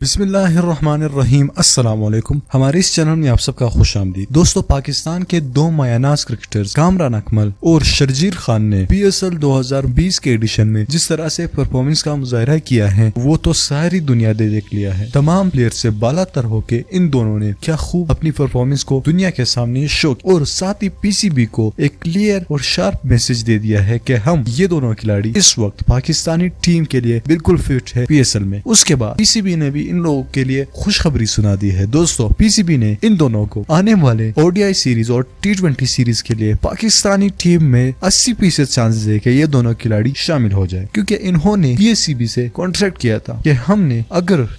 بسم اللہ الرحمن الرحیم۔ السلام علیکم، ہمارے اس چینل میں آپ سب کا خوش آمدید۔ دوستو، پاکستان کے دو مایہ ناز کرکٹرز کامران اکمل اور شرجیل خان نے پی ایس ایل 2020 کے ایڈیشن میں جس طرح سے پرفارمنس کا مظاہرہ کیا ہے وہ تو ساری دنیا نے دیکھ لیا ہے۔ تمام پلیئر سے بالا تر ہو کے ان دونوں نے کیا خوب اپنی پرفارمنس کو دنیا کے سامنے شو کیا اور ساتھ ہی پی سی بی کو ایک کلیئر اور شارپ میسج دے دیا ہے کہ ہم یہ دونوں کھلاڑی اس وقت پاکستانی ٹیم کے لیے بالکل فٹ ہے پی ایس ایل میں۔ اس کے بعد پی سی بی نے بھی ان لوگوں کے لیے خوشخبری سنا دی ہے۔ دوستو، پی سی بی نے ان دونوں کو آنے والے او ڈی آئی سیریز اور T20 سیریز کے لیے پاکستانی ٹیم میں 80% چانسز ہے کہ یہ دونوں کھلاڑی شامل ہو جائے، کیونکہ انہوں نے پی ایس سی بی سے کانٹریکٹ کیا تھا کہ ہم نے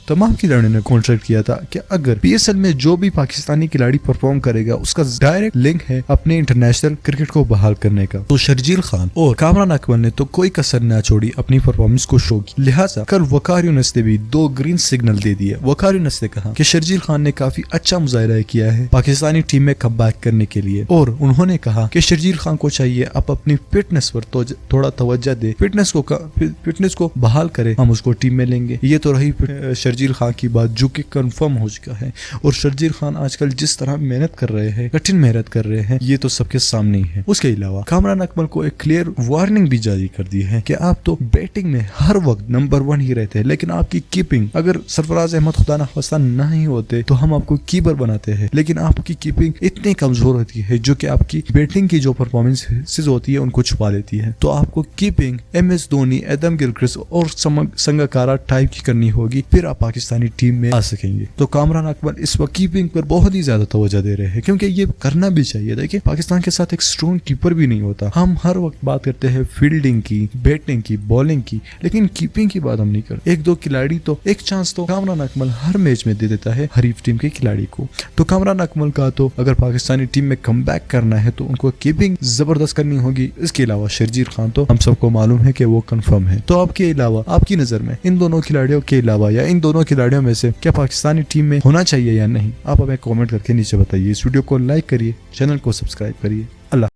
تمام کھلاڑیوں نے کانٹریکٹ کیا تھا کہ اگر پی ایس ایل میں جو بھی پاکستانی کھلاڑی پرفارم کرے گا اس کا ڈائریکٹ لنک ہے اپنے انٹرنیشنل کرکٹ کو بحال کرنے کا۔ تو شرجیل خان اور کامران اکمل نے تو کوئی کسر نہ چھوڑی اپنی پرفارمنس کو شو کی، لہٰذا کل وقار یونس نے بھی 2 گرین سگنل دے دیے۔ وقار یونس نے کہا کہ شرجیل خان نے کافی اچھا مظاہرہ کیا ہے پاکستانی ٹیم میں کم بیک کرنے کے لیے، اور انہوں نے کہا کہ شرجیل خان کو چاہیے اب اپنی فٹنس پر تھوڑا توجہ دے، فٹنس کو بحال کرے، ہم اس کو ٹیم میں لیں گے۔ یہ تو رہی شرجیل خان کی بات جو کہ کنفرم ہو چکا ہے، اور شرجیل خان آج کل جس طرح محنت کر رہے ہیں، کٹھن محنت کر رہے ہیں، یہ تو سب کے سامنے ہی ہے۔ اس کے علاوہ کامران اکمل کو ایک کلیئر وارننگ بھی جاری کر دی ہے کہ آپ تو بیٹنگ میں ہر وقت نمبر 1 ہی رہتے ہیں، لیکن آپ کی کیپنگ، اگر سرفراز احمد خدا نہ خواستہ نہیں ہوتے تو ہم آپ کو کیپر بناتے ہیں، لیکن آپ کی کیپنگ اتنی کمزور ہوتی ہے جو کہ آپ کی بیٹنگ کی جو پرفارمنس ہوتی ہے ان کو چھپا لیتی ہے۔ تو آپ کو keeping M S Dhoni, Adam Gilchrist اور سنگاکارا ٹائپ کی کرنی ہوگی، پھر آپ پاکستانی ٹیم میں آ سکیں گے۔ تو کامران اکمل اس وقت کیپنگ پر بہت ہی زیادہ توجہ دے رہے ہیں، کیونکہ یہ کرنا بھی چاہیے۔ دیکھیں، پاکستان کے ساتھ ایک اسٹرونگ کیپر بھی نہیں ہوتا۔ ہم ہر وقت بات کرتے ہیں فیلڈنگ کی، بیٹنگ کی، بالنگ کی، لیکن کیپنگ کی بات ہم نہیں کرتے۔ 1-2 کھلاڑی تو ایک چانس تو کامران اکمل ہر میچ میں دے دیتا ہے حریف ٹیم کے کھلاڑی کو۔ تو کامران اکمل کا تو اگر پاکستانی ٹیم میں کم بیک کرنا ہے تو ان کو کیپنگ زبردست کرنی ہوگی۔ اس کے علاوہ شرجیل خان تو ہم سب کو معلوم ہے کہ وہ کنفرم ہے۔ تو آپ کے علاوہ، آپ کی نظر میں ان دونوں کھلاڑیوں کے علاوہ یا ان دونوں کھلاڑیوں میں سے کیا پاکستانی ٹیم میں ہونا چاہیے یا نہیں، آپ ہمیں کامنٹ کر کے نیچے بتائیے۔ اس ویڈیو کو لائک کریے، چینل کو سبسکرائب کریے۔ اللہ